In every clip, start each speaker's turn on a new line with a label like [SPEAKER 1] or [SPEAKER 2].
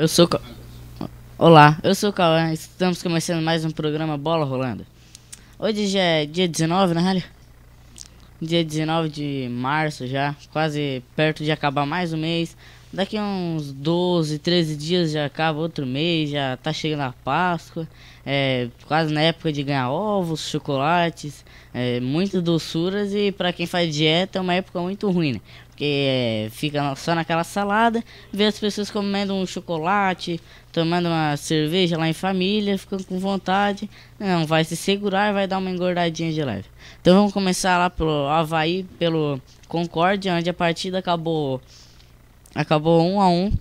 [SPEAKER 1] Eu sou. Olá, eu sou o Cauã. Estamos começando mais um programa Bola Rolando. Hoje já é dia 19, na realidade. Dia 19 de março já, quase perto de acabar mais um mês. Daqui uns 12, 13 dias já acaba outro mês, já tá chegando a Páscoa. Quase na época de ganhar ovos, chocolates, muitas doçuras, e para quem faz dieta é uma época muito ruim, né? Porque fica só naquela salada, vê as pessoas comendo um chocolate, tomando uma cerveja lá em família, ficando com vontade, não vai se segurar e vai dar uma engordadinha de leve. Então vamos começar lá pelo Avaí, pelo Concórdia, onde a partida acabou 1-1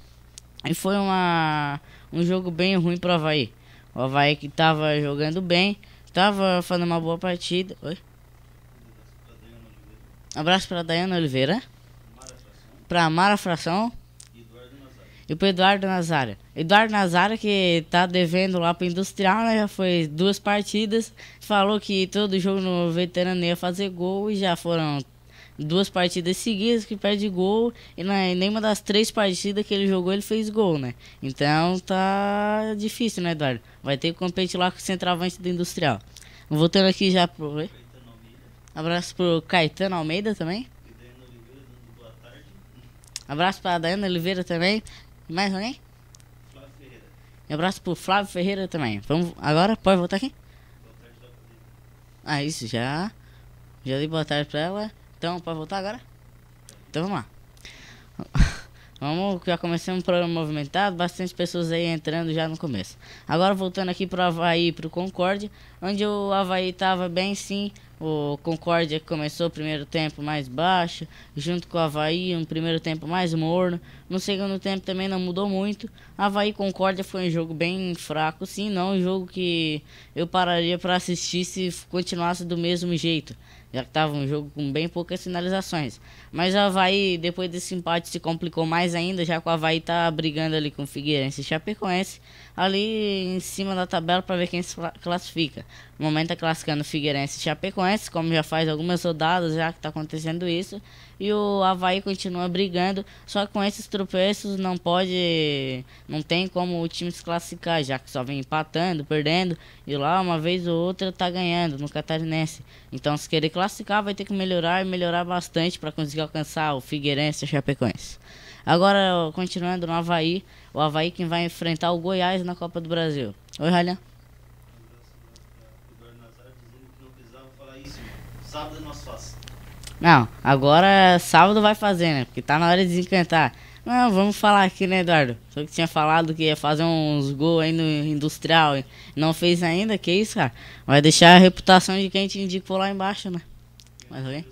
[SPEAKER 1] e foi um jogo bem ruim pro Avaí. O Avaí que tava jogando bem, tava fazendo uma boa partida. Oi? Abraço pra Dayana Oliveira, pra Mara Fração e pro Eduardo Nazário. Eduardo Nazário, que tá devendo lá pro Industrial, né? Já foi 2 partidas. Falou que todo jogo no veterano ia fazer gol, e já foram 2 partidas seguidas que perde gol, e nenhuma das 3 partidas que ele jogou ele fez gol, né? Então tá difícil, né, Eduardo? Vai ter que competir lá com o centroavante do Industrial. Voltando aqui já pro... Oi? Abraço pro Caetano Almeida também. Abraço pra Dayana Oliveira também. Mais alguém?
[SPEAKER 2] Flávio Ferreira.
[SPEAKER 1] E abraço pro Flávio Ferreira também. Vamos agora? Pode voltar aqui?
[SPEAKER 2] Boa tarde, dá pra ver.
[SPEAKER 1] Ah, isso já. Já dei boa tarde pra ela. Então, pode voltar agora? Então vamos lá. Vamos, já começamos um programa movimentado, bastante pessoas aí entrando já no começo. Agora voltando aqui pro Avaí, pro Concórdia, onde o Avaí tava bem sim. O Concórdia começou o primeiro tempo mais baixo, junto com o Avaí, um primeiro tempo mais morno. No segundo tempo também não mudou muito. Avaí e Concórdia foi um jogo bem fraco, sim, não um jogo que eu pararia para assistir se continuasse do mesmo jeito, já que estava um jogo com bem poucas finalizações. Mas o Avaí, depois desse empate, se complicou mais ainda, já que o Avaí tá brigando ali com o Figueirense e Chapecoense, ali em cima da tabela, para ver quem se classifica. No momento tá classificando Figueirense e Chapecoense, como já faz algumas rodadas já que tá acontecendo isso. E o Avaí continua brigando, só que com esses tropeços não tem como o time se classificar, já que só vem empatando, perdendo, e lá uma vez ou outra tá ganhando no Catarinense. Então se querer classificar vai ter que melhorar, e melhorar bastante para conseguir alcançar o Figueirense e a Chapecoense. Agora, continuando no Avaí, o Avaí quem vai enfrentar o Goiás na Copa do Brasil. Oi, Ralhan.
[SPEAKER 2] O Eduardo Nazário dizendo que não precisava falar isso, mano. Sábado nós faz.
[SPEAKER 1] Não, agora sábado vai fazer, né? Porque tá na hora de desencantar. Não, vamos falar aqui, né, Eduardo? Só que tinha falado que ia fazer uns gols aí no Industrial, hein? Não fez ainda, que isso, cara? Vai deixar a reputação de quem te indicou lá embaixo, né? Mas ok?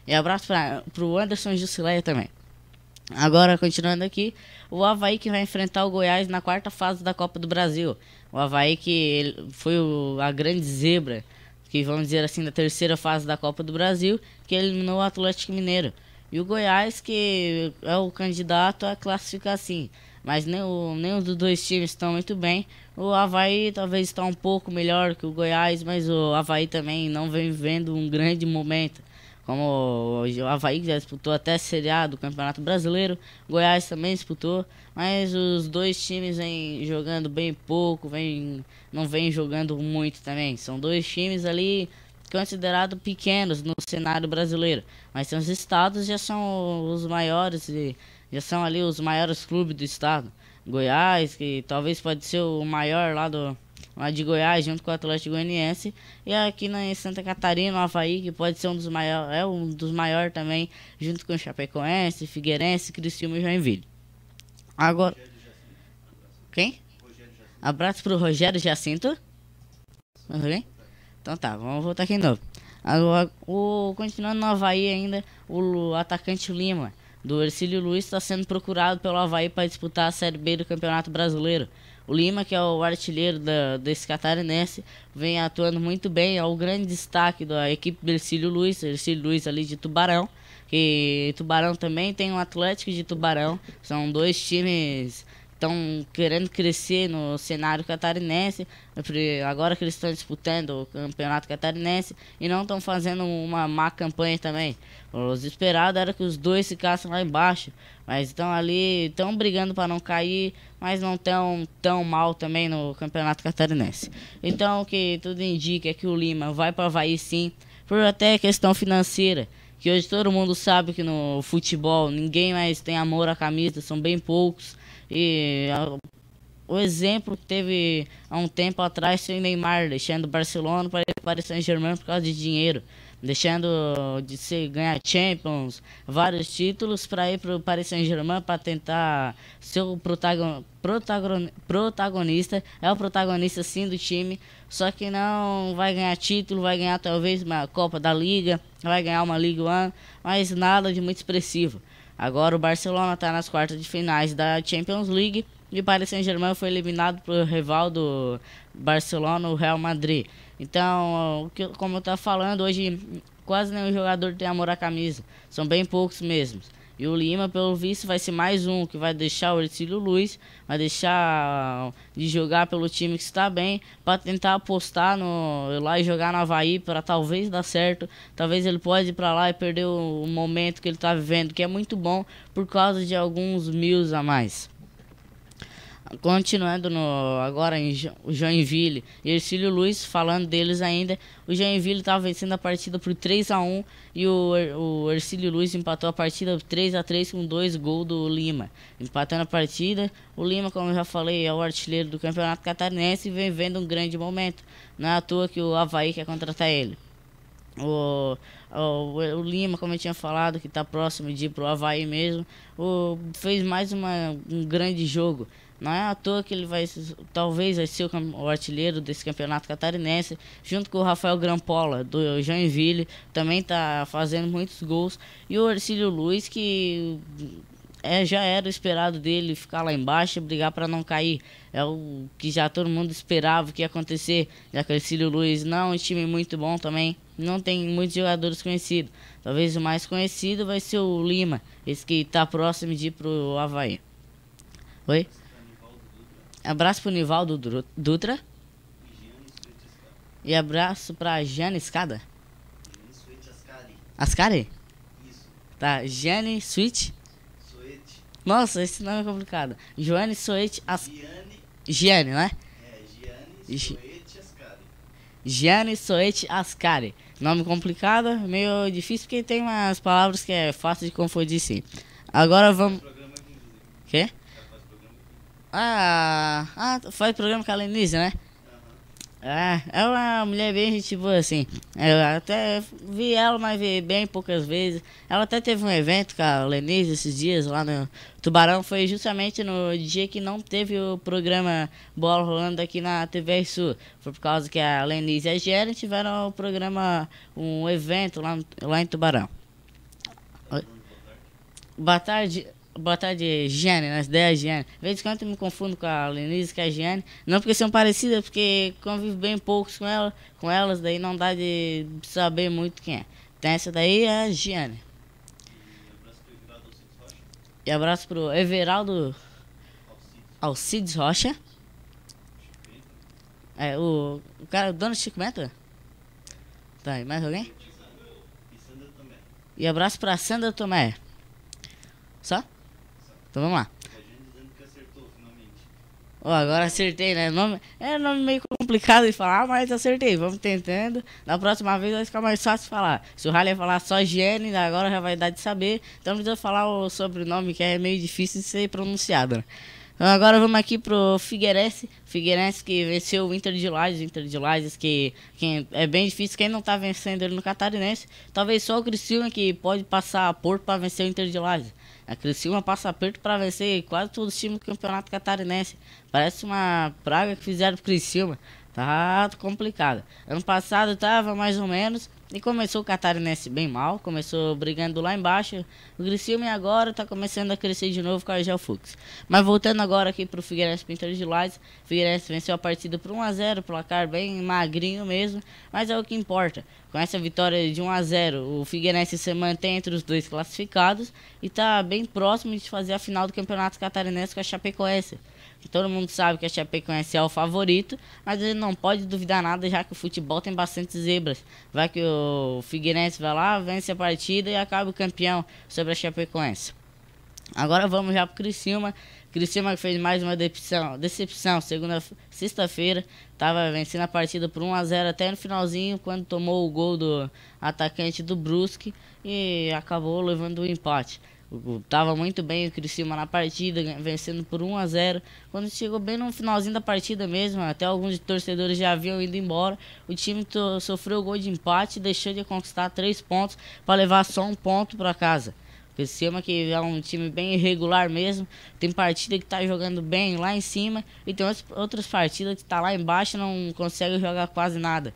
[SPEAKER 1] E abraço pro Anderson Jusileia também. Agora, continuando aqui, o Avaí que vai enfrentar o Goiás na 4ª fase da Copa do Brasil. O Avaí que foi a grande zebra, que vamos dizer assim, da 3ª fase da Copa do Brasil, que eliminou o Atlético Mineiro. E o Goiás que é o candidato a classificar sim, mas nenhum dos 2 times estão muito bem. O Avaí talvez está um pouco melhor que o Goiás, mas o Avaí também não vem vivendo um grande momento. Como o Avaí já disputou até a Série A do Campeonato Brasileiro, o Goiás também disputou, mas os 2 times vêm jogando bem pouco, não vêm jogando muito também. São 2 times ali considerados pequenos no cenário brasileiro, mas são os estados já são os maiores, e já são ali os maiores clubes do estado. Goiás, que talvez pode ser o maior lá de Goiás, junto com o Atlético Goianiense, e aqui em Santa Catarina, o Avaí, que pode ser um dos maiores também, junto com o Chapecoense, Figueirense, Criciúma e Joinville. Agora, quem? Abraço pro Rogério Jacinto. Ok? Então tá, vamos voltar aqui de novo. Agora, continuando no Avaí ainda, o atacante Lima, do Ercílio Luiz, está sendo procurado pelo Avaí para disputar a Série B do Campeonato Brasileiro. O Lima, que é o artilheiro desse catarinense, vem atuando muito bem, é o grande destaque da equipe do Ercílio Luiz ali de Tubarão, que Tubarão também tem um Atlético de Tubarão, são 2 times estão querendo crescer no cenário catarinense, agora que eles estão disputando o campeonato catarinense e não estão fazendo uma má campanha também. Os esperados era que os dois ficassem lá embaixo, mas estão ali, estão brigando para não cair, mas não estão tão mal também no campeonato catarinense. Então o que tudo indica é que o Lima vai para o Avaí sim, por até questão financeira, que hoje todo mundo sabe que no futebol ninguém mais tem amor à camisa, são bem poucos. E o exemplo que teve há um tempo atrás foi o Neymar deixando o Barcelona para ir para o Paris Saint-Germain por causa de dinheiro, deixando de ganhar Champions, vários títulos para ir para o Paris Saint-Germain para tentar ser o protagonista. É o protagonista sim do time, só que não vai ganhar título, vai ganhar talvez uma Copa da Liga, vai ganhar uma Ligue 1, mas nada de muito expressivo. Agora o Barcelona está nas quartas de finais da Champions League e o Paris Saint-Germain foi eliminado pelo rival do Barcelona, o Real Madrid. Então, como eu estava falando, hoje quase nenhum jogador tem amor à camisa, são bem poucos mesmo. E o Lima, pelo visto, vai ser mais um que vai deixar o Hercílio Luz, vai deixar de jogar pelo time que está bem, para tentar apostar lá e jogar no Avaí, para talvez dar certo. Talvez ele pode ir para lá e perder o momento que ele está vivendo, que é muito bom, por causa de alguns mil a mais. Continuando agora em Joinville e Hercílio Luz, falando deles ainda, o Joinville estava vencendo a partida por 3-1 e o Hercílio Luz empatou a partida 3-3 com 2 gols do Lima. Empatando a partida, o Lima, como eu já falei, é o artilheiro do Campeonato Catarinense e vem vendo um grande momento. Não é à toa que o Avaí quer contratar ele. O Lima, como eu tinha falado, que está próximo de ir pro Avaí mesmo, fez mais um grande jogo. Não é à toa que ele talvez vai ser o artilheiro desse campeonato catarinense, junto com o Rafael Grampola, do Joinville, também está fazendo muitos gols. E o Hercílio Luz, que já era o esperado dele ficar lá embaixo e brigar para não cair. É o que já todo mundo esperava que ia acontecer, já que o Hercílio Luz não é um time muito bom também, não tem muitos jogadores conhecidos. Talvez o mais conhecido vai ser o Lima, esse que está próximo de ir pro Avaí. Oi? Abraço pro Nivaldo Dutra. E abraço pra Jane Escada. Ascari?
[SPEAKER 2] Isso.
[SPEAKER 1] Tá, Jane Suite.
[SPEAKER 2] Soete.
[SPEAKER 1] Nossa, esse nome é complicado. Joane Soete
[SPEAKER 2] Giane.
[SPEAKER 1] Giane, né?
[SPEAKER 2] Giane Soete Ascari.
[SPEAKER 1] Giane Soete Ascari. Nome complicado, meio difícil porque tem umas palavras que é fácil de confundir sim. Agora vamos... Quê? Faz programa com a Lenise, né? É uma mulher bem gente boa assim. Eu até vi ela, mas vi bem poucas vezes. Ela até teve um evento com a Lenise esses dias lá no Tubarão. Foi justamente no dia que não teve o programa Bola Rolando aqui na TV Sul. Foi por causa que a Lenise e a Gera tiveram o programa, um evento lá em Tubarão. Boa tarde. Boa tarde, Giane, nas ideias Giane. De vez em quando eu me confundo com a Lenise e com a Giane. Não porque são parecidas, porque convivo bem poucos com elas, daí não dá de saber muito quem é. Então essa daí é a Giane. E abraço pro Everaldo Alcides Rocha. O cara, o dono do Chico Bento? Tá, e mais alguém? E abraço pra Sandra Tomé. Só? Então vamos lá. Agora acertei, né? Nome meio complicado de falar, mas acertei. Vamos tentando. Da próxima vez vai ficar mais fácil de falar. Se o Rally ia falar só Giane, agora já vai dar de saber. Então não precisa falar o sobrenome, que é meio difícil de ser pronunciado, né? Então agora vamos aqui pro Figueirense. Figueirense que venceu o Inter de Lages. Inter de Lages que é bem difícil. Quem não tá vencendo ele no Catarinense, talvez só o Criciúma que pode passar a Porto para vencer o Inter de Lages. A Criciúma passa aperto para vencer quase todos os times do Campeonato Catarinense. Parece uma praga que fizeram pro Criciúma. Tá complicado. Ano passado tava mais ou menos. E começou o Catarinense bem mal. Começou brigando lá embaixo. O Criciúma agora tá começando a crescer de novo com a Argel Fux. Mas voltando agora aqui pro Figueirense Pintor de Lages. Figueirense venceu a partida por 1-0. Placar bem magrinho mesmo. Mas é o que importa. Com essa vitória de 1-0, o Figueirense se mantém entre os dois classificados. E tá bem próximo de fazer a final do Campeonato Catarinense com a Chapecoense. que todo mundo sabe que a Chapecoense é o favorito, mas ele não pode duvidar nada, já que o futebol tem bastante zebras. Vai que o Figueirense vai lá, vence a partida e acaba o campeão sobre a Chapecoense. Agora vamos já pro Criciúma. Criciúma que fez mais uma decepção. Sexta-feira, estava vencendo a partida por 1-0 até no finalzinho, quando tomou o gol do atacante do Brusque e acabou levando o empate. Tava muito bem o Criciúma na partida, vencendo por 1-0. Quando chegou bem no finalzinho da partida mesmo, até alguns torcedores já haviam ido embora, o time sofreu o gol de empate e deixou de conquistar 3 pontos para levar só 1 ponto para casa. Criciúma que é um time bem irregular mesmo, tem partida que tá jogando bem lá em cima e tem outras partidas que tá lá embaixo e não consegue jogar quase nada.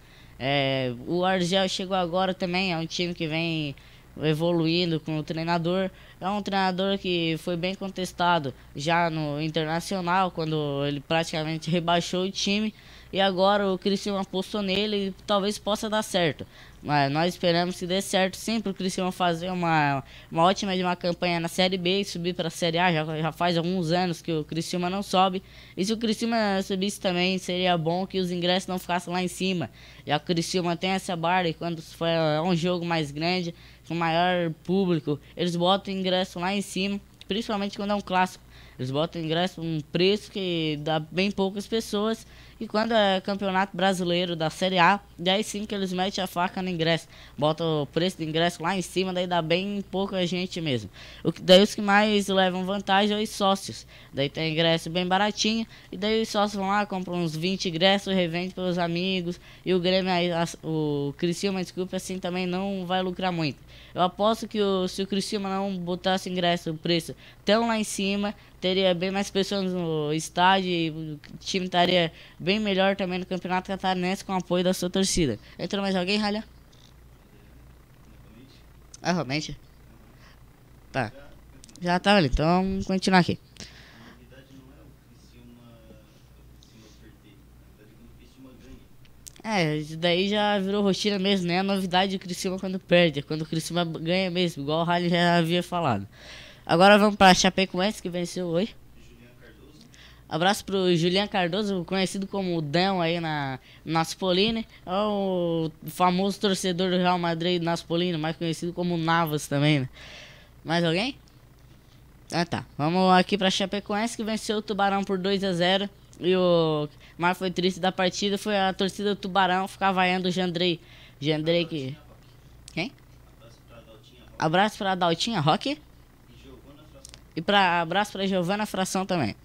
[SPEAKER 1] O Argel chegou agora também, é um time que vem evoluindo com o treinador. É um treinador que foi bem contestado já no Internacional, quando ele praticamente rebaixou o time, e agora o Criciúma apostou nele e talvez possa dar certo. Mas nós esperamos que dê certo sim, para o Criciúma fazer uma ótima de uma campanha na Série B e subir para a Série A. Já faz alguns anos que o Criciúma não sobe. E se o Criciúma subisse também, seria bom que os ingressos não ficassem lá em cima. Já que o Criciúma tem essa barra e quando for um jogo mais grande, com maior público, eles botam o ingresso lá em cima, principalmente quando é um clássico. Eles botam o ingresso um preço que dá bem poucas pessoas. E quando é campeonato brasileiro da Série A, daí sim que eles metem a faca no ingresso. Botam o preço do ingresso lá em cima, daí dá bem pouca gente mesmo. Daí os que mais levam vantagem são os sócios. Daí tem ingresso bem baratinho. E daí os sócios vão lá, compram uns 20 ingressos, revendem pelos amigos. E o Grêmio, o Criciúma, desculpa, assim também não vai lucrar muito. Eu aposto que se o Criciúma não botasse ingresso, o preço tão lá em cima, teria bem mais pessoas no estádio e o time estaria bem melhor também no Campeonato Catarinense com o apoio da sua torcida. Entrou mais alguém, Ralha? Realmente? Tá. Já tá ali, então vamos continuar aqui.
[SPEAKER 2] A novidade não é o Criciúma perder, na verdade é quando o Criciúma ganha.
[SPEAKER 1] Isso daí já virou rotina mesmo, né? A novidade do Criciúma quando perde, é quando o Criciúma ganha mesmo, igual o Ralha já havia falado. Agora vamos para a Chapecoense, que venceu hoje. Abraço pro Julian Cardoso, conhecido como o Dão aí na Naspolini. É o famoso torcedor do Real Madrid Naspolini, mais conhecido como Navas também, né? Mais alguém? Tá. Vamos aqui pra Chapecoense, que venceu o Tubarão por 2-0. E o mais foi triste da partida foi a torcida do Tubarão ficar vaiando o Jandrei. Jandrei que... Quem? Abraço pra Daltinha Roque. E abraço pra Giovana Fração também.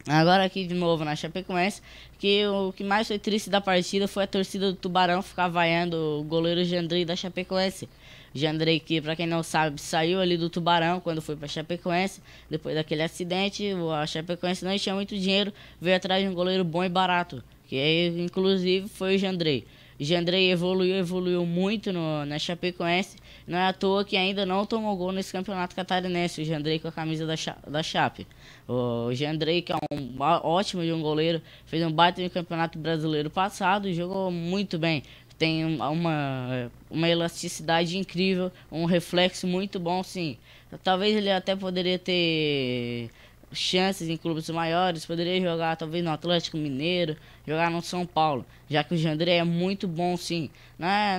[SPEAKER 1] Agora aqui de novo na Chapecoense, que o que mais foi triste da partida foi a torcida do Tubarão ficar vaiando o goleiro Jandrei da Chapecoense. Jandrei que, pra quem não sabe, saiu ali do Tubarão quando foi pra Chapecoense. Depois daquele acidente, a Chapecoense não tinha muito dinheiro, veio atrás de um goleiro bom e barato, que inclusive foi o Jandrei. Jandrei evoluiu muito na Chapecoense. Não é à toa que ainda não tomou gol nesse campeonato catarinense, o Jandrei com a camisa da Chape. O Jandrei, que é um ótimo de um goleiro, fez um baita no campeonato brasileiro passado e jogou muito bem. Tem uma elasticidade incrível, um reflexo muito bom, sim. Talvez ele até poderia ter chances em clubes maiores, poderia jogar talvez no Atlético Mineiro, jogar no São Paulo, já que o Jandrei é muito bom sim.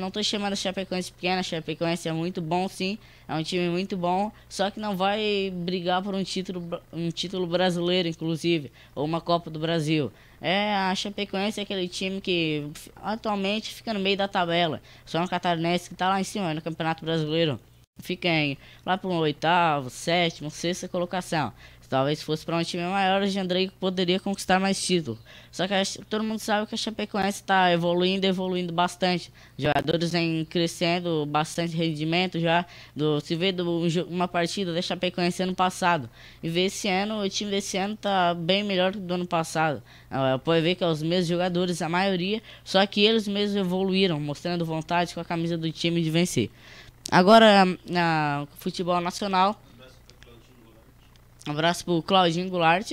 [SPEAKER 1] Não tô chamando a Chapecoense pequena, a Chapecoense é muito bom sim, é um time muito bom, só que não vai brigar por um título brasileiro inclusive, ou uma Copa do Brasil. A Chapecoense é aquele time que atualmente fica no meio da tabela, só no Catarinense que tá lá em cima, no Campeonato Brasileiro. Fica lá para um oitavo, sétimo, sexta colocação. Talvez fosse para um time maior, o Jandrei poderia conquistar mais títulos. Só que todo mundo sabe que a Chapecoense está evoluindo bastante. Jogadores vêm crescendo bastante rendimento já. Se vê uma partida da Chapecoense ano passado e vê esse ano, o time desse ano está bem melhor do que do ano passado. Pode ver que é os mesmos jogadores, a maioria, só que eles mesmos evoluíram, mostrando vontade com a camisa do time de vencer. Agora, no futebol nacional, um abraço pro Claudinho Goulart.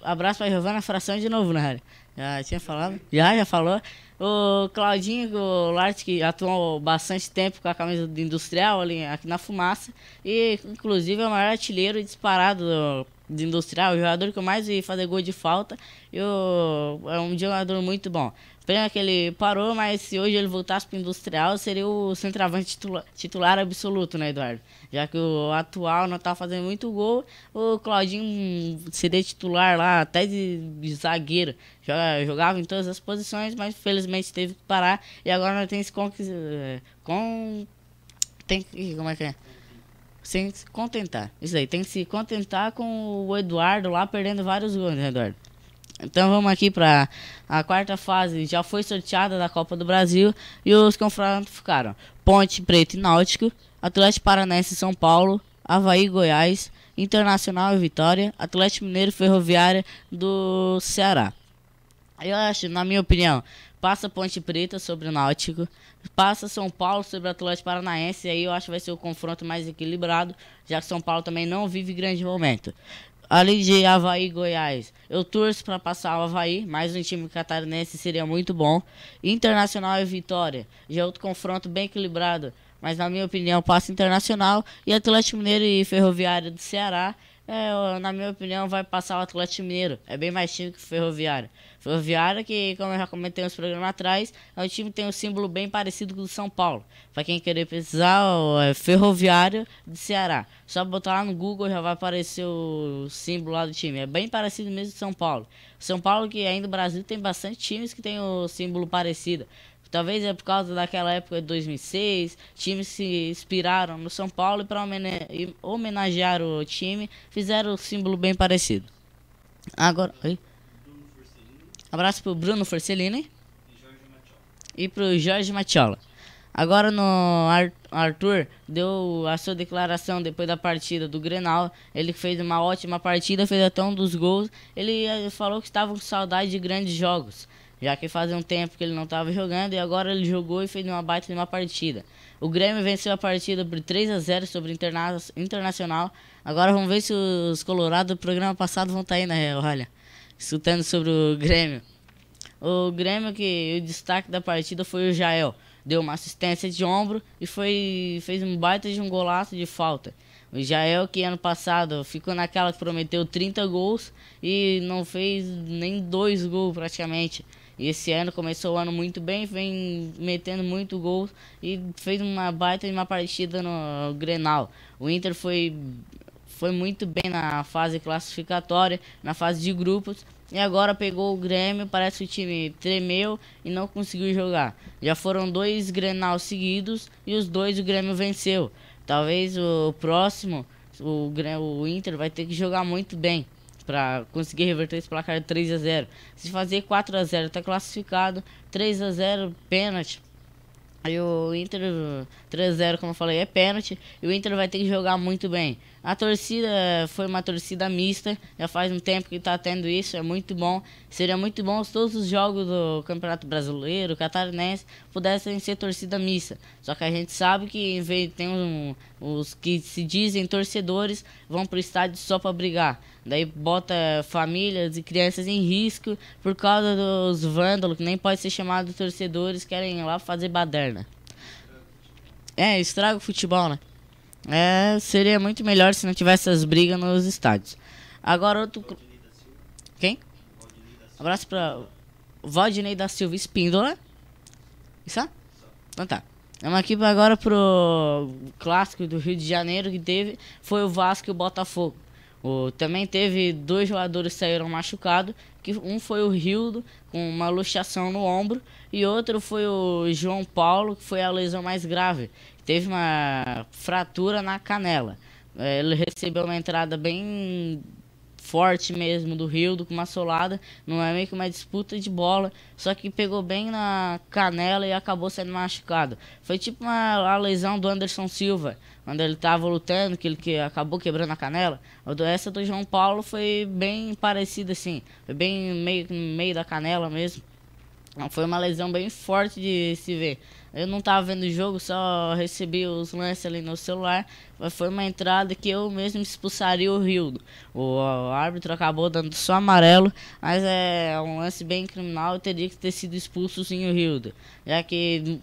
[SPEAKER 1] Abraço pra Giovana Fração de novo, né, Harry? Já tinha falado? Já falou. O Claudinho Goulart, que atuou bastante tempo com a camisa do Industrial ali aqui na Fumaça. E inclusive é o maior artilheiro disparado do Industrial, o jogador que eu mais vi fazer gol de falta. É um jogador muito bom. Pena que ele parou, mas se hoje ele voltasse para o Industrial, seria o centroavante titular absoluto, né, Eduardo? Já que o atual não tá fazendo muito gol, o Claudinho seria titular lá, até de zagueiro. Jogava em todas as posições, mas infelizmente teve que parar. E agora tem que como é que é? Sem se contentar. Isso aí, tem que se contentar com o Eduardo lá perdendo vários gols, né, Eduardo? Então vamos aqui para a quarta fase. Já foi sorteada da Copa do Brasil e os confrontos ficaram: Ponte Preta e Náutico, Atlético Paranaense e São Paulo, Avaí e Goiás, Internacional e Vitória, Atlético Mineiro e Ferroviária do Ceará. Eu acho, na minha opinião, passa Ponte Preta sobre o Náutico, passa São Paulo sobre o Atlético Paranaense, e aí eu acho que vai ser o confronto mais equilibrado, já que São Paulo também não vive grande momento. Além de Avaí e Goiás, eu torço para passar o Avaí, mas um time catarinense seria muito bom. Internacional e Vitória, já é outro confronto bem equilibrado, mas na minha opinião passa Internacional. E Atlético Mineiro e Ferroviária do Ceará, na minha opinião vai passar o Atlético Mineiro, é bem mais time que o Ferroviária. Ferroviária, que como eu já comentei nos programas atrás, é um time que tem um símbolo bem parecido com o do São Paulo. Para quem querer precisar, é Ferroviário do Ceará. Só botar lá no Google já vai aparecer o símbolo lá do time. É bem parecido mesmo com o São Paulo. São Paulo, que ainda no Brasil tem bastante times que tem o símbolo parecido. Talvez é por causa daquela época de 2006, times se inspiraram no São Paulo e para homenagear o time, fizeram o símbolo bem parecido. Agora, abraço pro Bruno Forcellini e pro Jorge Matiola. Agora Arthur deu a sua declaração depois da partida do Grenal. Ele fez uma ótima partida, fez até um dos gols. Ele falou que estava com saudade de grandes jogos, já que fazia um tempo que ele não estava jogando, e agora ele jogou e fez uma baita de uma partida. O Grêmio venceu a partida por 3-0 sobre o Internacional. Agora vamos ver se os colorados do programa passado vão estar aí, né? Olha, escutando sobre o Grêmio. O Grêmio, que o destaque da partida foi o Jael. Deu uma assistência de ombro e fez um baita de um golaço de falta. O Jael, que ano passado ficou naquela que prometeu 30 gols e não fez nem 2 gols praticamente. E esse ano começou o ano muito bem, vem metendo muito gols e fez uma baita de uma partida no Grenal. O Inter foi muito bem na fase classificatória, na fase de grupos, e agora pegou o Grêmio. Parece que o time tremeu e não conseguiu jogar. Já foram 2 Grenal seguidos e os 2 o Grêmio venceu. Talvez o próximo, o Inter vai ter que jogar muito bem para conseguir reverter esse placar de 3-0. Se fazer 4-0 tá classificado, 3-0 pênalti. Aí o Inter 3-0, como eu falei, é pênalti, e o Inter vai ter que jogar muito bem. A torcida foi uma torcida mista, já faz um tempo que está tendo isso, é muito bom. Seria muito bom se todos os jogos do Campeonato Brasileiro, Catarinense, pudessem ser torcida mista. Só que a gente sabe que em vez tem os que se dizem torcedores, vão pro estádio só para brigar. Daí bota famílias e crianças em risco por causa dos vândalos, que nem pode ser chamado de torcedores, querem ir lá fazer baderna. Estraga o futebol, né? Seria muito melhor se não tivesse essas brigas nos estádios. Agora outro... Quem? Abraço pra Valdinei da Silva Espíndola. Isso? Então tá. Vamos aqui agora pro clássico do Rio de Janeiro que teve. Foi o Vasco e o Botafogo. Também teve 2 jogadores que saíram machucados. Um foi o Rildo, com uma luxação no ombro. E outro foi o João Paulo, que foi a lesão mais grave. Teve uma fratura na canela. Ele recebeu uma entrada bem forte mesmo do Rildo, com uma solada. Não é meio que uma disputa de bola, só que pegou bem na canela e acabou sendo machucado. Foi tipo a lesão do Anderson Silva, quando ele estava lutando, que ele acabou quebrando a canela. Essa do João Paulo foi bem parecida assim, foi bem no meio da canela mesmo. Foi uma lesão bem forte de se ver. Eu não tava vendo o jogo, só recebi os lances ali no celular. Mas foi uma entrada que eu mesmo expulsaria o Rildo. O árbitro acabou dando só amarelo, mas é um lance bem criminal e teria que ter sido expulso sim o Rildo. Já que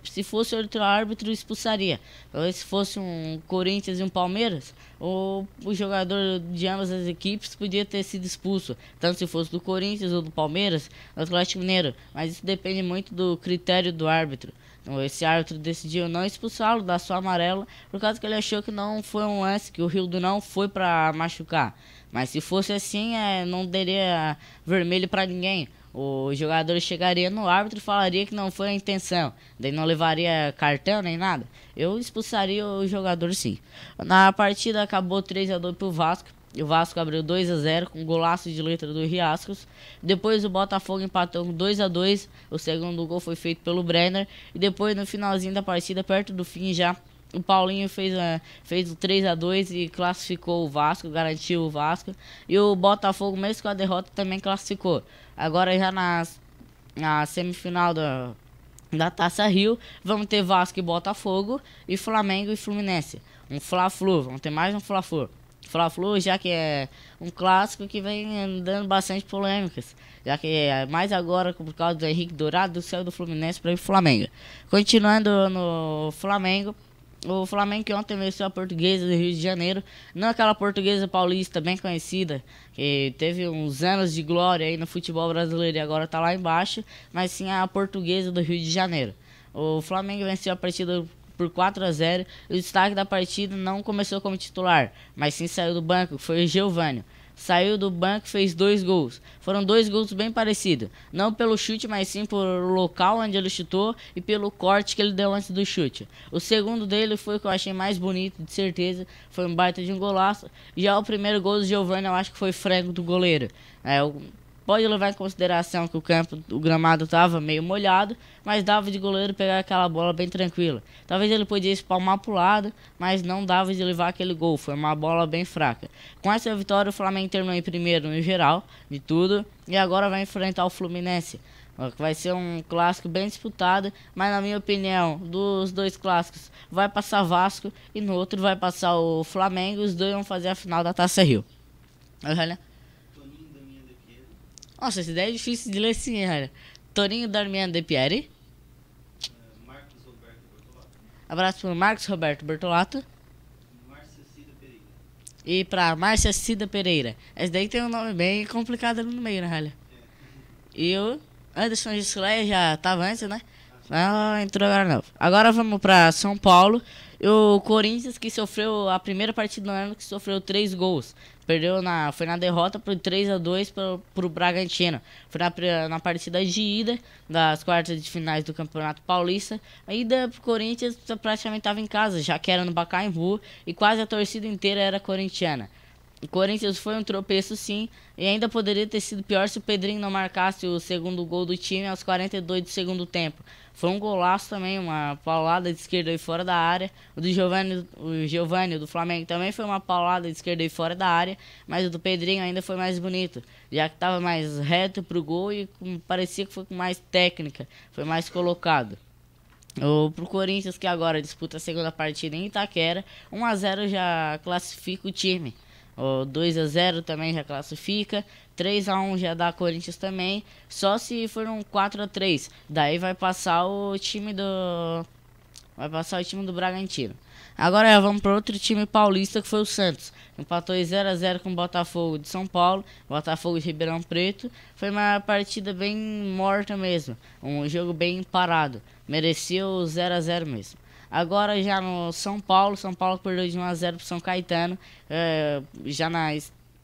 [SPEAKER 1] se fosse outro árbitro, expulsaria. Talvez se fosse um Corinthians e um Palmeiras, o jogador de ambas as equipes podia ter sido expulso, tanto se fosse do Corinthians ou do Palmeiras, do Atlético Mineiro. Mas isso depende muito do critério do árbitro. Então, esse árbitro decidiu não expulsá-lo, dar só amarelo, por causa que ele achou que não foi um lance, que o Rildo não foi para machucar. Mas se fosse assim, não daria vermelho para ninguém. O jogador chegaria no árbitro e falaria que não foi a intenção. Daí não levaria cartão nem nada. Eu expulsaria o jogador sim. Na partida acabou 3-2 pro Vasco. O Vasco abriu 2-0 com um golaço de letra do Riascos. Depois o Botafogo empatou com 2-2. O segundo gol foi feito pelo Brenner. E depois no finalzinho da partida, perto do fim já, o Paulinho fez o 3-2 e classificou o Vasco, garantiu o Vasco. E o Botafogo, mesmo com a derrota, também classificou. Agora já na semifinal da Taça Rio, vamos ter Vasco e Botafogo, e Flamengo e Fluminense. Um Fla-Flu, vamos ter mais um Fla-Flu. Fla-Flu, já que é um clássico que vem dando bastante polêmicas, já que é mais agora por causa do Henrique Dourado, do céu do Fluminense para o Flamengo. Continuando no Flamengo, o Flamengo que ontem venceu a Portuguesa do Rio de Janeiro, não aquela Portuguesa paulista bem conhecida, que teve uns anos de glória aí no futebol brasileiro e agora tá lá embaixo, mas sim a Portuguesa do Rio de Janeiro. O Flamengo venceu a partida por 4-0. O destaque da partida não começou como titular, mas sim saiu do banco, foi o Geovânio. Saiu do banco e fez 2 gols. Foram 2 gols bem parecidos. Não pelo chute, mas sim pelo local onde ele chutou e pelo corte que ele deu antes do chute. O segundo dele foi o que eu achei mais bonito, de certeza. Foi um baita de um golaço. Já o primeiro gol do Geovânio eu acho que foi frango do goleiro. Pode levar em consideração que o gramado estava meio molhado, mas dava de goleiro pegar aquela bola bem tranquila. Talvez ele podia espalmar para o lado, mas não dava de levar aquele gol, foi uma bola bem fraca. Com essa vitória o Flamengo terminou em primeiro no geral, de tudo, e agora vai enfrentar o Fluminense. Vai ser um clássico bem disputado, mas na minha opinião, dos 2 clássicos, vai passar Vasco e no outro vai passar o Flamengo, e os 2 vão fazer a final da Taça Rio. Olha. Nossa, essa ideia é difícil de ler sim, cara. Toninho Darmian de Pieri.
[SPEAKER 2] Marcos Roberto Bertolato.
[SPEAKER 1] Abraço pro Marcos Roberto Bertolato.
[SPEAKER 2] Márcia Cida Pereira.
[SPEAKER 1] E pra Márcia Cida Pereira. Essa daí tem um nome bem complicado ali no meio, né, Ralha? E o Anderson Gisleia já tava antes, né? Ah, entrou agora não. Agora vamos pra São Paulo. E o Corinthians, que sofreu a primeira partida do ano, que sofreu 3 gols. Foi na derrota por 3-2 pro Bragantino. Foi na partida de ida das quartas de finais do Campeonato Paulista. A ida pro Corinthians praticamente estava em casa, já que era no Pacaembu e quase a torcida inteira era corintiana. O Corinthians foi um tropeço sim, e ainda poderia ter sido pior se o Pedrinho não marcasse o segundo gol do time aos 42 do segundo tempo. Foi um golaço também, uma paulada de esquerda aí fora da área. O Geovânio do Flamengo também foi uma paulada de esquerda aí fora da área, mas o do Pedrinho ainda foi mais bonito, já que estava mais reto pro gol e parecia que foi com mais técnica, foi mais colocado. Pro Corinthians, que agora disputa a segunda partida em Itaquera, 1-0 já classifica o time. O 2-0 também já classifica, 3-1 já dá Corinthians também, só se for um 4-3, daí vai passar o time do Bragantino. Agora vamos para outro time paulista, que foi o Santos. Empatou 0-0 com o Botafogo de São Paulo, Botafogo de Ribeirão Preto. Foi uma partida bem morta mesmo, um jogo bem parado, merecia o 0-0 mesmo. Agora já no São Paulo perdeu de 1-0 pro São Caetano, já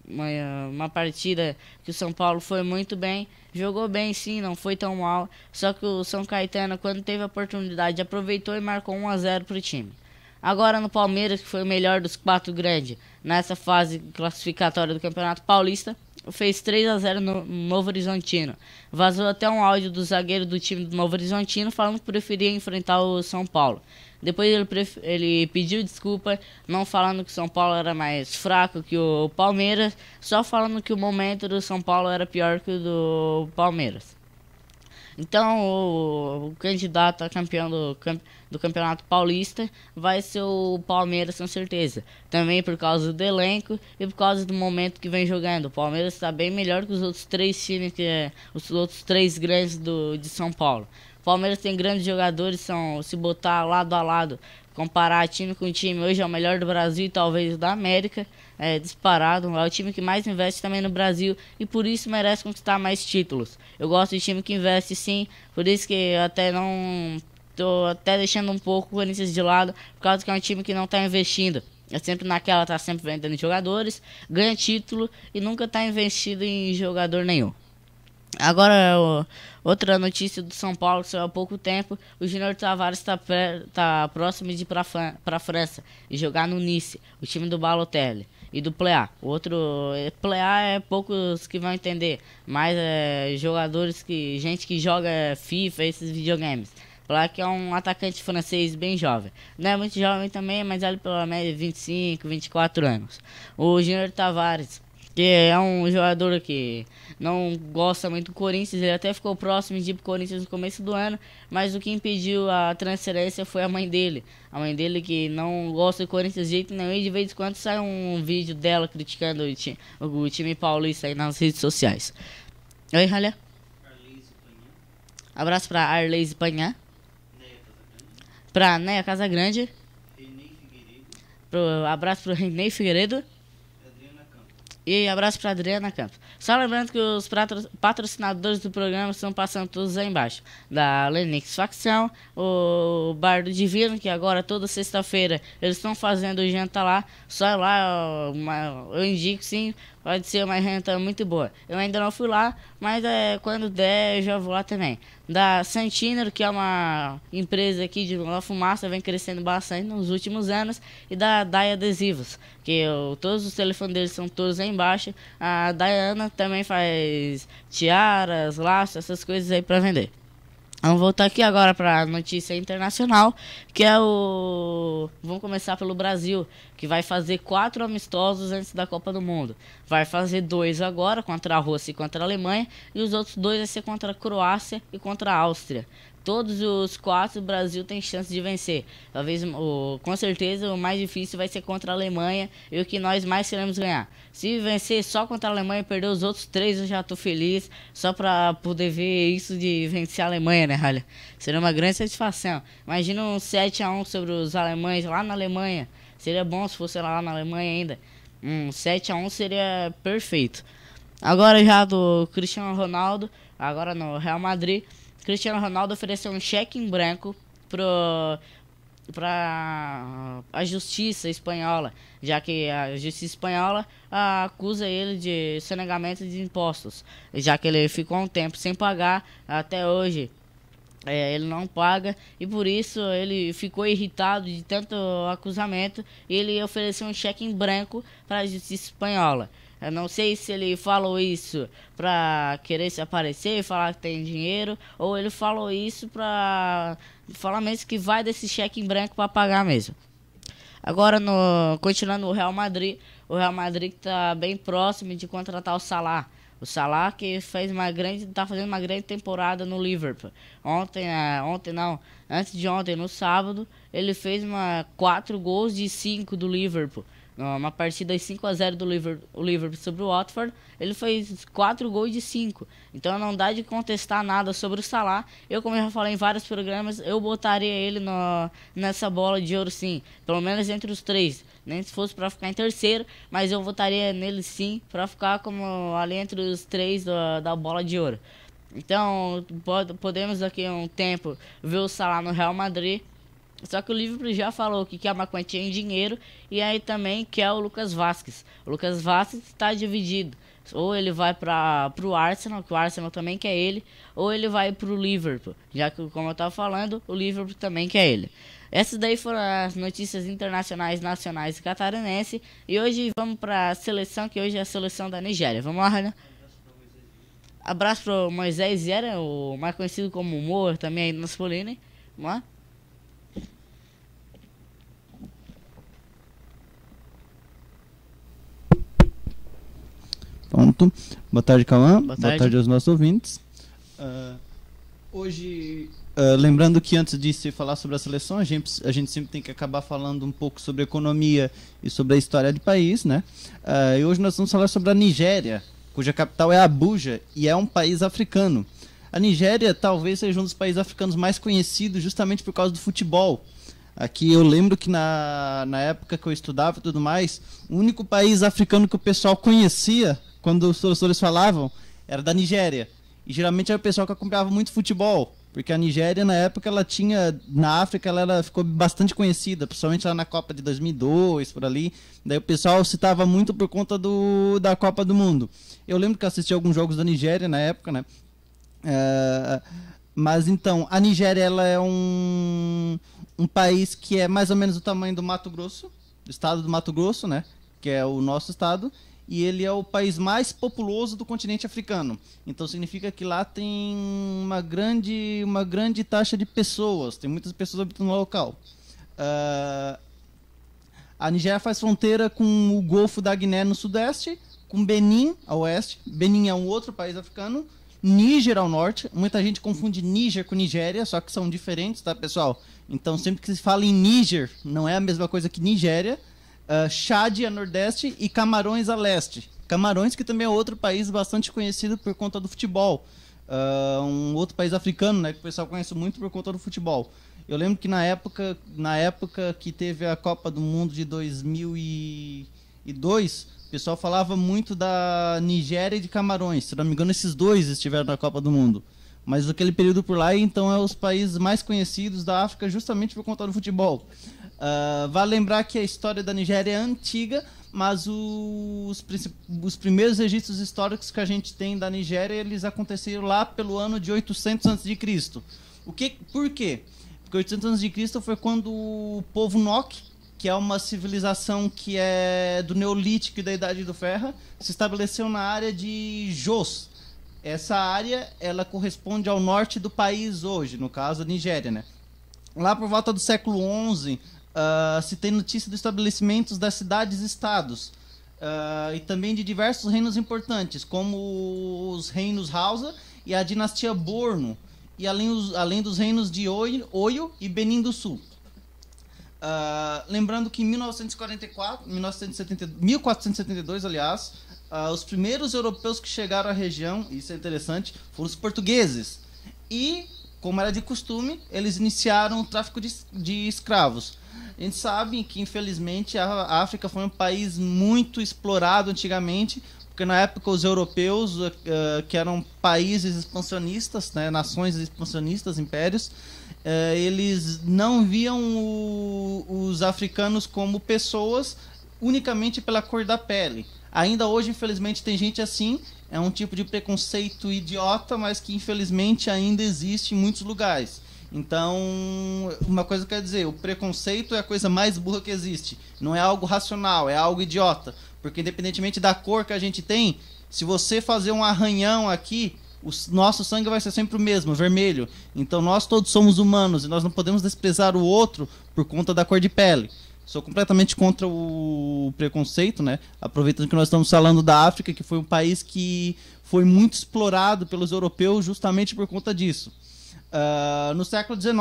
[SPEAKER 1] uma partida que o São Paulo foi muito bem, jogou bem sim, não foi tão mal, só que o São Caetano, quando teve a oportunidade, aproveitou e marcou 1-0 pro time. Agora no Palmeiras, que foi o melhor dos 4 grandes nessa fase classificatória do Campeonato Paulista, fez 3-0 no Novo Horizontino. Vazou até um áudio do zagueiro do time do Novo Horizontino falando que preferia enfrentar o São Paulo. Depois ele pediu desculpa, não falando que o São Paulo era mais fraco que o Palmeiras, só falando que o momento do São Paulo era pior que o do Palmeiras. Então, o candidato a campeão do Campeonato Paulista vai ser o Palmeiras, com certeza. Também por causa do elenco e por causa do momento que vem jogando. O Palmeiras está bem melhor que os outros três times, os outros três grandes de São Paulo. O Palmeiras tem grandes jogadores, se botar lado a lado, comparar time com time, hoje é o melhor do Brasil e talvez da América, disparado. É o time que mais investe também no Brasil e por isso merece conquistar mais títulos. Eu gosto de time que investe sim, por isso que eu até não tô até deixando um pouco o Corinthians de lado, por causa que é um time que não está investindo. É sempre naquela, tá sempre vendendo jogadores, ganha título e nunca está investido em jogador nenhum. Agora, outra notícia do São Paulo que saiu há pouco tempo: o Júnior Tavares tá próximo de ir para França e jogar no Nice, o time do Balotelli e do Plea. O outro, Plea é poucos que vão entender, mas jogadores gente que joga FIFA, esses videogames. Plea que é um atacante francês bem jovem, não é muito jovem também, mas ele pela média de 25, 24 anos. O Júnior Tavares, que é um jogador que não gosta muito do Corinthians, ele até ficou próximo de ir pro Corinthians no começo do ano, mas o que impediu a transferência foi a mãe dele. A mãe dele que não gosta do Corinthians de jeito nenhum e de vez em quando sai um vídeo dela criticando o time paulista aí nas redes sociais. Oi, Ralha. Abraço pra Arleise Panhá. Pra Neia Casagrande. Abraço pro Renê Figueiredo. E abraço pra Adriana Campos. Só lembrando que os patrocinadores do programa estão passando todos aí embaixo. Da Lenix Facção, o Bar do Divino, que agora toda sexta-feira eles estão fazendo o janta lá. Só lá, eu indico sim, pode ser uma janta muito boa. Eu ainda não fui lá, mas quando der eu já vou lá também. Da Santiner, que é uma empresa aqui de Nova Fumaça, vem crescendo bastante nos últimos anos. E da Dai Adesivos, que todos os telefones deles são todos aí embaixo. A Dayana também faz tiaras, laços, essas coisas aí pra vender. Vamos voltar aqui agora para a notícia internacional, que é vamos começar pelo Brasil, que vai fazer 4 amistosos antes da Copa do Mundo. Vai fazer 2 agora, contra a Rússia e contra a Alemanha, e os outros 2 vai ser contra a Croácia e contra a Áustria. Todos os 4 o Brasil tem chance de vencer. Talvez, com certeza, o mais difícil vai ser contra a Alemanha e o que nós mais queremos ganhar. Se vencer só contra a Alemanha e perder os outros 3, eu já tô feliz. Só pra poder ver isso de vencer a Alemanha, né, Ralha? Seria uma grande satisfação. Imagina um 7-1 sobre os alemães lá na Alemanha. Seria bom se fosse lá na Alemanha ainda. 7-1 seria perfeito. Agora já do Cristiano Ronaldo, agora no Real Madrid. Cristiano Ronaldo ofereceu um cheque em branco para a justiça espanhola, já que a justiça espanhola acusa ele de sonegamento de impostos, já que ele ficou um tempo sem pagar, até hoje ele não paga, e por isso ele ficou irritado de tanto acusamento e ele ofereceu um cheque em branco para a justiça espanhola. Eu não sei se ele falou isso pra querer se aparecer e falar que tem dinheiro, ou ele falou isso pra falar mesmo que vai desse cheque em branco pra pagar mesmo. Agora, continuando o Real Madrid tá bem próximo de contratar o Salah. O Salah que tá fazendo uma grande temporada no Liverpool. Antes de ontem, no sábado, ele fez 4 gols de 5 do Liverpool. Uma partida 5-0 do Liverpool sobre o Watford, ele fez 4 gols de 5. Então não dá de contestar nada sobre o Salah. Eu, como eu já falei em vários programas, eu botaria ele nessa bola de ouro sim. Pelo menos entre os 3. Nem se fosse para ficar em terceiro, mas eu votaria nele sim, para ficar como ali entre os 3 da bola de ouro. Então podemos daqui a um tempo ver o Salah no Real Madrid. Só que o Liverpool já falou que quer uma quantia em dinheiro e aí também quer o Lucas Vazquez. O Lucas Vazquez está dividido. Ou ele vai para o Arsenal, que o Arsenal também quer ele, ou ele vai para o Liverpool, já que, como eu estava falando, o Liverpool também quer ele. Essas daí foram as notícias internacionais, nacionais e catarinense. E hoje vamos para a seleção, que hoje é a seleção da Nigéria. Vamos lá, Renan? Abraço para o Moisés Vieira, o mais conhecido como Moa, também aí no Spolini. Vamos lá?
[SPEAKER 3] Pronto. Boa tarde, Cauã.
[SPEAKER 1] Boa
[SPEAKER 3] tarde aos nossos ouvintes. Hoje, lembrando que antes de se falar sobre a seleção, a gente sempre tem que acabar falando um pouco sobre economia e sobre a história do país, né? E hoje nós vamos falar sobre a Nigéria, cuja capital é Abuja e é um país africano. A Nigéria talvez seja um dos países africanos mais conhecidos justamente por causa do futebol. Aqui eu lembro que na época que eu estudava e tudo mais, o único país africano que o pessoal conhecia, quando os professores falavam, era da Nigéria. E geralmente era o pessoal que acompanhava muito futebol, porque a Nigéria na época ela tinha, na África ela ficou bastante conhecida, principalmente lá na Copa de 2002, por ali. Daí o pessoal citava muito por conta da Copa do Mundo. Eu lembro que eu assisti alguns jogos da Nigéria na época, né? Mas então, a Nigéria ela é um país que é mais ou menos do tamanho do Mato Grosso, do estado do Mato Grosso, né? Que é o nosso estado, e ele é o país mais populoso do continente africano. Então significa que lá tem uma grande taxa de pessoas, tem muitas pessoas habitando no local. A Nigéria faz fronteira com o Golfo da Guiné no sudeste, com Benin ao oeste. Benin é um outro país africano. Níger ao norte. Muita gente confunde Níger com Nigéria, só que são diferentes, tá, pessoal? Então, sempre que se fala em Níger, não é a mesma coisa que Nigéria. Chad a nordeste e Camarões a leste. Camarões, que também é outro país bastante conhecido por conta do futebol. Um outro país africano, né, que o pessoal conhece muito por conta do futebol. Eu lembro que na época que teve a Copa do Mundo de 2002, o pessoal falava muito da Nigéria e de Camarões. Se não me engano, esses dois estiveram na Copa do Mundo. Mas naquele período por lá, então, é os países mais conhecidos da África justamente por conta do futebol. Vale lembrar que a história da Nigéria é antiga, mas os primeiros registros históricos que a gente tem da Nigéria, eles aconteceram lá pelo ano de 800 a.C. Por quê? Porque 800 a.C. foi quando o povo Nok, que é uma civilização que é do Neolítico e da Idade do Ferro, se estabeleceu na área de Jos. Essa área, ela corresponde ao norte do país hoje, no caso a Nigéria, né? Lá por volta do século XI, se tem notícia dos estabelecimentos das cidades-estados e também de diversos reinos importantes, como os reinos Hausa e a dinastia Borno, e além dos reinos de Oyo e Benin do Sul. Lembrando que em 1472, aliás, os primeiros europeus que chegaram à região, isso é interessante, foram os portugueses. E, como era de costume, eles iniciaram o tráfico de escravos. A gente sabe que, infelizmente, a África foi um país muito explorado antigamente, porque na época os europeus, que eram países expansionistas, né, nações expansionistas, impérios, eles não viam os africanos como pessoas unicamente pela cor da pele. Ainda hoje, infelizmente, tem gente assim. É um tipo de preconceito idiota, mas que infelizmente ainda existe em muitos lugares. Então, uma coisa que eu quero dizer, o preconceito é a coisa mais burra que existe. Não é algo racional, é algo idiota. Porque independentemente da cor que a gente tem, se você fazer um arranhão aqui, o nosso sangue vai ser sempre o mesmo, vermelho. Então nós todos somos humanos e nós não podemos desprezar o outro por conta da cor de pele. Sou completamente contra o preconceito, né? Aproveitando que nós estamos falando da África, que foi um país que foi muito explorado pelos europeus justamente por conta disso. No século XIX,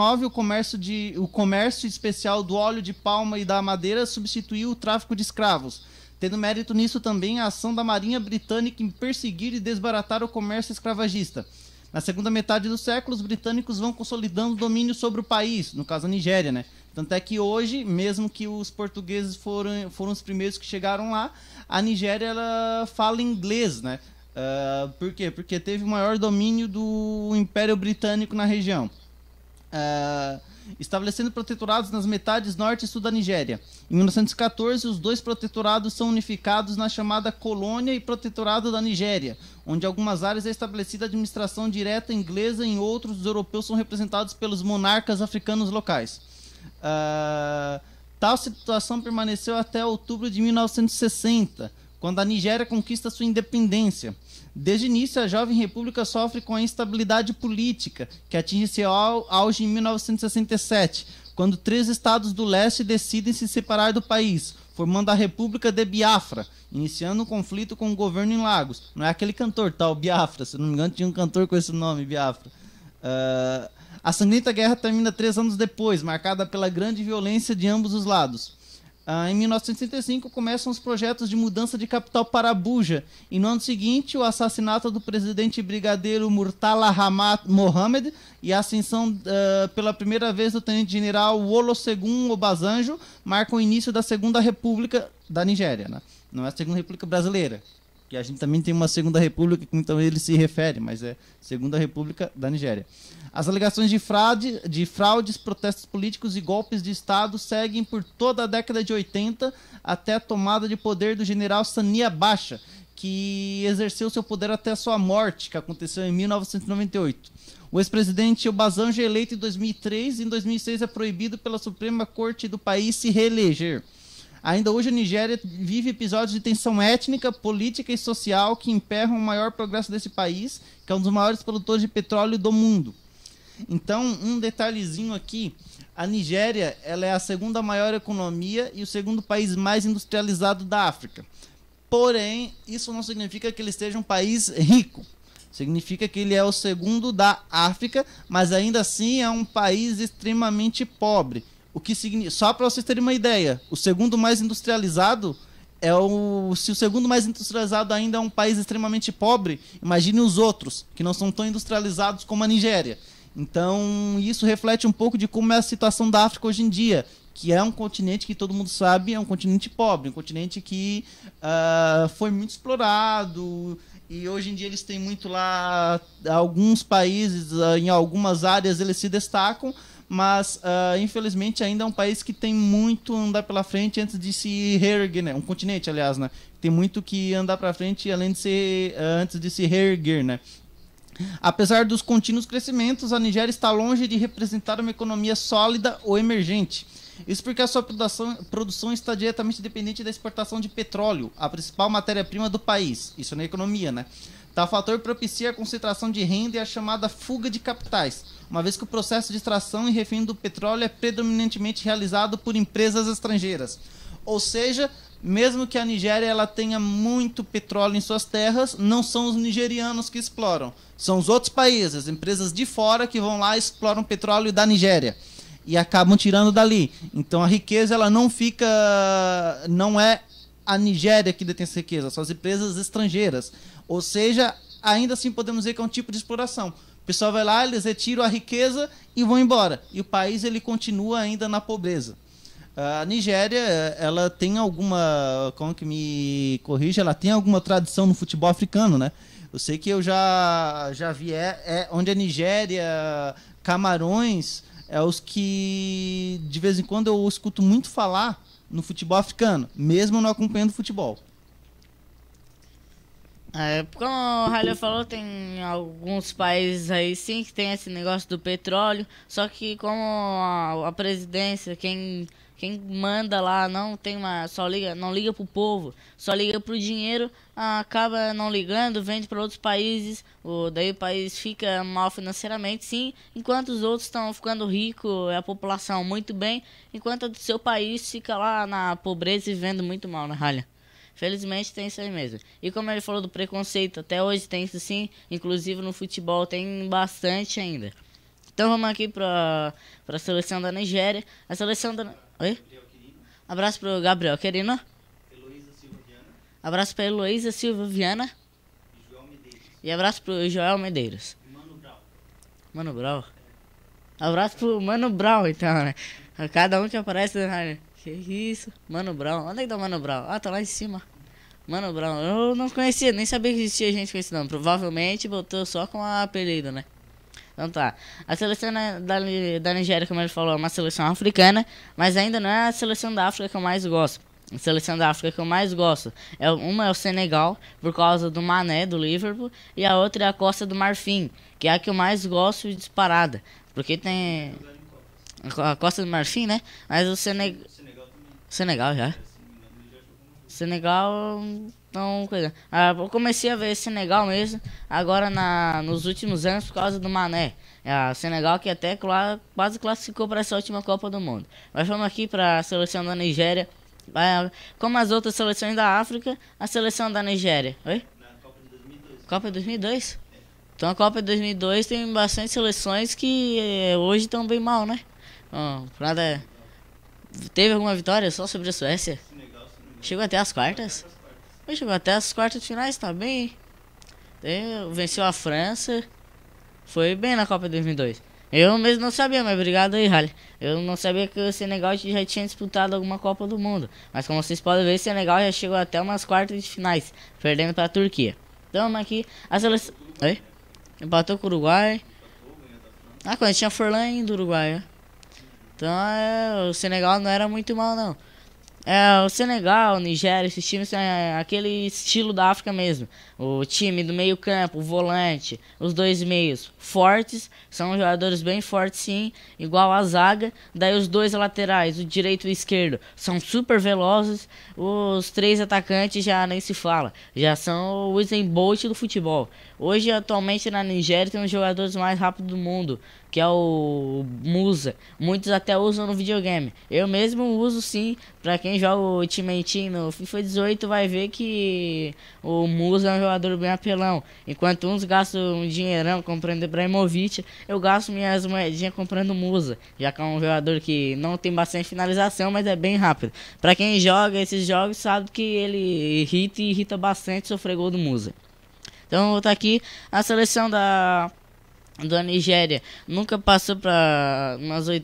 [SPEAKER 3] o comércio especial do óleo de palma e da madeira substituiu o tráfico de escravos, tendo mérito nisso também a ação da Marinha Britânica em perseguir e desbaratar o comércio escravagista. Na segunda metade do século, os britânicos vão consolidando o domínio sobre o país, no caso a Nigéria, né? Tanto é que hoje, mesmo que os portugueses foram os primeiros que chegaram lá, a Nigéria ela fala inglês, né? Por quê? Porque teve o maior domínio do Império Britânico na região. Estabelecendo protetorados nas metades norte e sul da Nigéria. Em 1914, os dois protetorados são unificados na chamada Colônia e Protetorado da Nigéria, onde em algumas áreas é estabelecida a administração direta inglesa e em outros os europeus são representados pelos monarcas africanos locais. Tal situação permaneceu até outubro de 1960, quando a Nigéria conquista sua independência. Desde o início, a jovem república sofre com a instabilidade política, que atinge seu auge em 1967, quando 3 estados do leste decidem se separar do país, formando a República de Biafra, iniciando um conflito com o governo em Lagos. Não é aquele cantor, tal, Biafra, se não me engano tinha um cantor com esse nome, Biafra. A sangrenta guerra termina 3 anos depois, marcada pela grande violência de ambos os lados. Em 1965 começam os projetos de mudança de capital para Abuja, e no ano seguinte o assassinato do presidente brigadeiro Murtala Mohammed e a ascensão pela primeira vez do tenente-general Olusegun Obasanjo marcam o início da Segunda República da Nigéria, né? Não é a Segunda República Brasileira, que a gente também tem uma Segunda República que então ele se refere, mas é Segunda República da Nigéria. As alegações de fraudes, protestos políticos e golpes de Estado seguem por toda a década de 80 até a tomada de poder do general Sani Abacha, que exerceu seu poder até a sua morte, que aconteceu em 1998. O ex-presidente Obasanjo é eleito em 2003 e em 2006 é proibido pela Suprema Corte do país se reeleger. Ainda hoje a Nigéria vive episódios de tensão étnica, política e social que emperram o maior progresso desse país, que é um dos maiores produtores de petróleo do mundo. Então, um detalhezinho aqui, a Nigéria ela é a segunda maior economia e o segundo país mais industrializado da África. Porém, isso não significa que ele seja um país rico. Significa que ele é o segundo da África, mas ainda assim é um país extremamente pobre. O que significa, só para vocês terem uma ideia, o segundo mais industrializado se o segundo mais industrializado ainda é um país extremamente pobre, imagine os outros, que não são tão industrializados como a Nigéria. Então, isso reflete um pouco de como é a situação da África hoje em dia, que é um continente que todo mundo sabe é um continente pobre, um continente que foi muito explorado, e hoje em dia eles têm muito lá, alguns países, em algumas áreas eles se destacam, mas infelizmente ainda é um país que tem muito a andar pela frente antes de se reerguer, né? Um continente, aliás, né? Tem muito que andar para frente além de antes de se reerguer, né? Apesar dos contínuos crescimentos, a Nigéria está longe de representar uma economia sólida ou emergente. Isso porque a sua produção está diretamente dependente da exportação de petróleo, a principal matéria-prima do país. Isso na economia, né? Tal fator propicia a concentração de renda e a chamada fuga de capitais, uma vez que o processo de extração e refino do petróleo é predominantemente realizado por empresas estrangeiras. Ou seja, mesmo que a Nigéria ela tenha muito petróleo em suas terras, não são os nigerianos que exploram. São os outros países, empresas de fora que vão lá e exploram petróleo da Nigéria. E acabam tirando dali. Então a riqueza ela não fica... Não é a Nigéria que detém essa riqueza, são as empresas estrangeiras. Ou seja, ainda assim podemos dizer que é um tipo de exploração. O pessoal vai lá, eles retiram a riqueza e vão embora. E o país ele continua ainda na pobreza. A Nigéria, ela tem alguma, como que me corrija, ela tem alguma tradição no futebol africano, né? Eu sei que eu já vi, onde a Nigéria, Camarões, é os que de vez em quando eu escuto muito falar no futebol africano, mesmo não acompanhando futebol.
[SPEAKER 1] Como o Ralho falou, tem alguns países aí sim que tem esse negócio do petróleo, só que como a presidência, quem manda lá não liga pro povo, só liga pro dinheiro, acaba não ligando, vende para outros países, daí o país fica mal financeiramente, sim, enquanto os outros estão ficando ricos, a população muito bem, enquanto o seu país fica lá na pobreza e vivendo muito mal, né, Ralho? Felizmente tem isso aí mesmo. E como ele falou do preconceito, até hoje tem isso sim, inclusive no futebol tem bastante ainda. Então vamos aqui para a seleção da Nigéria. A seleção da... Oi? Abraço pro Gabriel Querino.
[SPEAKER 2] Heloísa Silva Viana.
[SPEAKER 1] Abraço pra Heloísa Silva Viana.
[SPEAKER 2] E Joel Medeiros.
[SPEAKER 1] E abraço pro Joel Medeiros.
[SPEAKER 2] E Mano Brown.
[SPEAKER 1] Mano Brown. Abraço pro Mano Brown, então, né? Cada um que aparece, né? Que isso? Mano Brown. Onde é que tá o Mano Brown? Ah, tá lá em cima. Mano Brown. Eu não conhecia, nem sabia que existia gente com esse nome. Provavelmente botou só com a apelido, né? Então tá. A seleção da Nigéria, como ele falou, é uma seleção africana, mas ainda não é a seleção da África que eu mais gosto. A seleção da África que eu mais gosto uma é o Senegal, por causa do Mané, do Liverpool, e a outra é a Costa do Marfim, que é a que eu mais gosto de disparada. Porque tem a Costa do Marfim, né? Mas o
[SPEAKER 2] Senegal também.
[SPEAKER 1] Senegal já. Senegal, não, coisa. Eu comecei a ver Senegal mesmo, agora nos últimos anos, por causa do Mané. Senegal que até quase classificou para essa última Copa do Mundo. Mas vamos aqui para a seleção da Nigéria. Como as outras seleções da África, a seleção da Nigéria. Oi?
[SPEAKER 2] Na Copa de 2002.
[SPEAKER 1] Copa de 2002? Então a Copa de 2002 tem bastante seleções que hoje estão bem mal, né? Nada. Teve alguma vitória só sobre a Suécia?
[SPEAKER 2] Senegal, se não me engano,
[SPEAKER 1] Chegou até as quartas?
[SPEAKER 2] as quartas.
[SPEAKER 1] Mas chegou até as quartas de finais, tá bem, hein? Venceu a França. Foi bem na Copa de 2002. Eu mesmo não sabia, mas obrigado aí, Rally. Eu não sabia que o Senegal já tinha disputado alguma Copa do Mundo. Mas como vocês podem ver, o Senegal já chegou até umas quartas de finais, perdendo para a Turquia. Então aqui, a seleção... Oi? Empatou com o Uruguai. Ah, quando tinha Forlan ainda, Uruguai. Então o Senegal não era muito mal, não. O Senegal, Nigéria, esses times são aquele estilo da África mesmo. O time do meio campo, o volante, os dois meios fortes, são jogadores bem fortes sim, igual a zaga. Daí os dois laterais, o direito e o esquerdo, são super velozes. Os três atacantes já nem se fala, já são o Usain Bolt do futebol. Hoje, atualmente na Nigéria, tem um dos jogadores mais rápidos do mundo, que é o Musa. Muitos até usam no videogame. Eu mesmo uso sim. Pra quem joga o Ultimate Team no FIFA 18 vai ver que o Musa é um jogador bem apelão. Enquanto uns gastam um dinheirão comprando Ibrahimovic, eu gasto minhas moedinhas comprando Musa, já que é um jogador que não tem bastante finalização, mas é bem rápido. Pra quem joga esses jogos sabe que ele irrita bastante sofrer gol do Musa. Então tá aqui a seleção da Nigéria nunca passou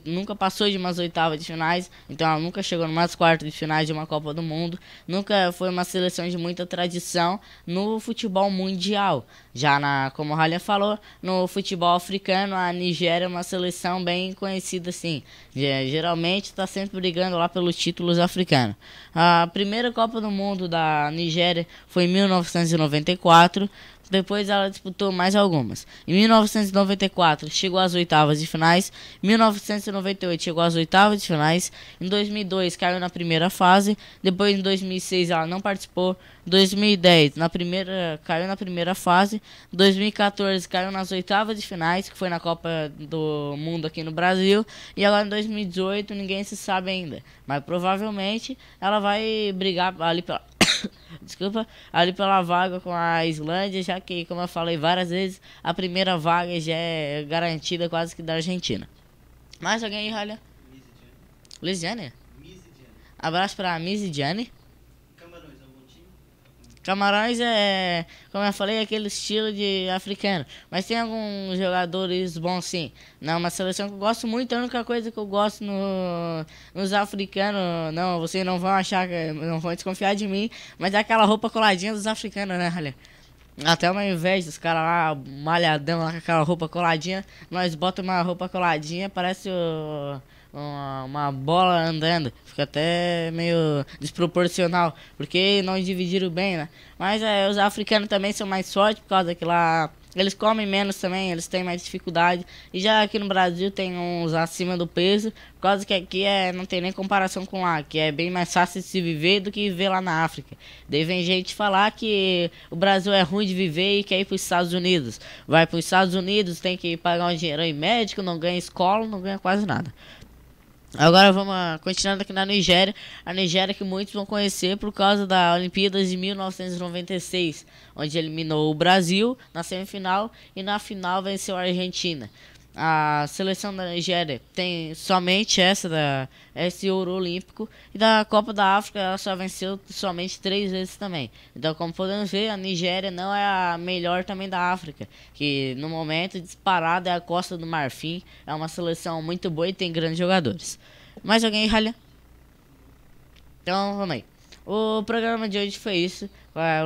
[SPEAKER 1] nunca passou de umas oitavas de finais, então ela nunca chegou numas quartas de finais de uma Copa do Mundo, nunca foi uma seleção de muita tradição no futebol mundial. Já como o Ralha falou, no futebol africano, a Nigéria é uma seleção bem conhecida assim. Geralmente está sempre brigando lá pelos títulos africanos. A primeira Copa do Mundo da Nigéria foi em 1994. Depois ela disputou mais algumas. Em 1994 chegou às oitavas de finais. Em 1998 chegou às oitavas de finais. Em 2002 caiu na primeira fase. Depois em 2006 ela não participou. Em 2010 caiu na primeira fase. Em 2014 caiu nas oitavas de finais, que foi na Copa do Mundo aqui no Brasil. E agora em 2018 ninguém se sabe ainda. Mas provavelmente ela vai brigar ali pela ali pela vaga com a Islândia, já que, como eu falei várias vezes, a primeira vaga já é garantida quase que da Argentina. Mais alguém aí, Ralha? Lisiane? Abraço pra Missy Gianni.
[SPEAKER 2] Camarões, algum time?
[SPEAKER 1] Camarões como eu falei, aquele estilo de africano. Mas tem alguns jogadores bons sim. Não, uma seleção que eu gosto muito, a única coisa que eu gosto nos africanos, não, vocês não vão achar, não vão desconfiar de mim, mas é aquela roupa coladinha dos africanos, né, Ralha? Até uma inveja dos caras lá, malhadão lá com aquela roupa coladinha. Nós bota uma roupa coladinha, parece uma bola andando. Fica até meio desproporcional, porque não dividiram bem, né? Mas os africanos também são mais fortes por causa que lá eles comem menos também, eles têm mais dificuldade. E já aqui no Brasil tem uns acima do peso, por causa que aqui não tem nem comparação com lá, que é bem mais fácil de se viver do que viver lá na África. Daí vem gente falar que o Brasil é ruim de viver e quer ir para os Estados Unidos. Vai para os Estados Unidos, tem que pagar um dinheiro em médico, não ganha escola, não ganha quase nada. Agora vamos continuando aqui na Nigéria. A Nigéria que muitos vão conhecer por causa da Olimpíadas de 1996, onde eliminou o Brasil na semifinal e na final venceu a Argentina. A seleção da Nigéria tem somente esse ouro olímpico, e da Copa da África ela só venceu somente 3 vezes também. Então, como podemos ver, a Nigéria não é a melhor também da África, que no momento disparada é a Costa do Marfim. É uma seleção muito boa e tem grandes jogadores. Mais alguém aí, Ralha? Então, vamos aí. O programa de hoje foi isso.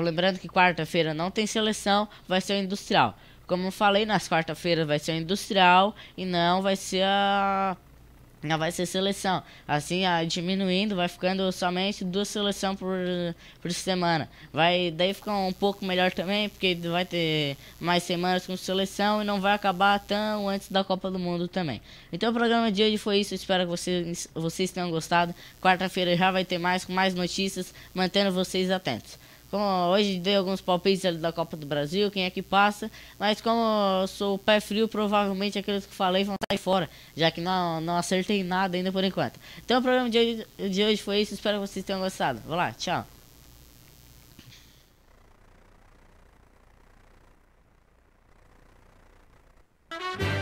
[SPEAKER 1] Lembrando que quarta-feira não tem seleção, vai ser o Industrial. Como eu falei, nas quarta-feiras vai ser o Industrial e não vai ser seleção. Assim, diminuindo, vai ficando somente 2 seleções por semana. Daí fica um pouco melhor também, porque vai ter mais semanas com seleção e não vai acabar tão antes da Copa do Mundo também. Então o programa de hoje foi isso, espero que vocês tenham gostado. Quarta-feira já vai ter mais, com mais notícias, mantendo vocês atentos. Como hoje dei alguns palpites ali da Copa do Brasil, quem é que passa, mas como eu sou pé frio, provavelmente aqueles que falei vão sair fora, já que não acertei nada ainda por enquanto. Então o programa de hoje foi isso, espero que vocês tenham gostado. Vamos lá, tchau.
[SPEAKER 4] Tchau.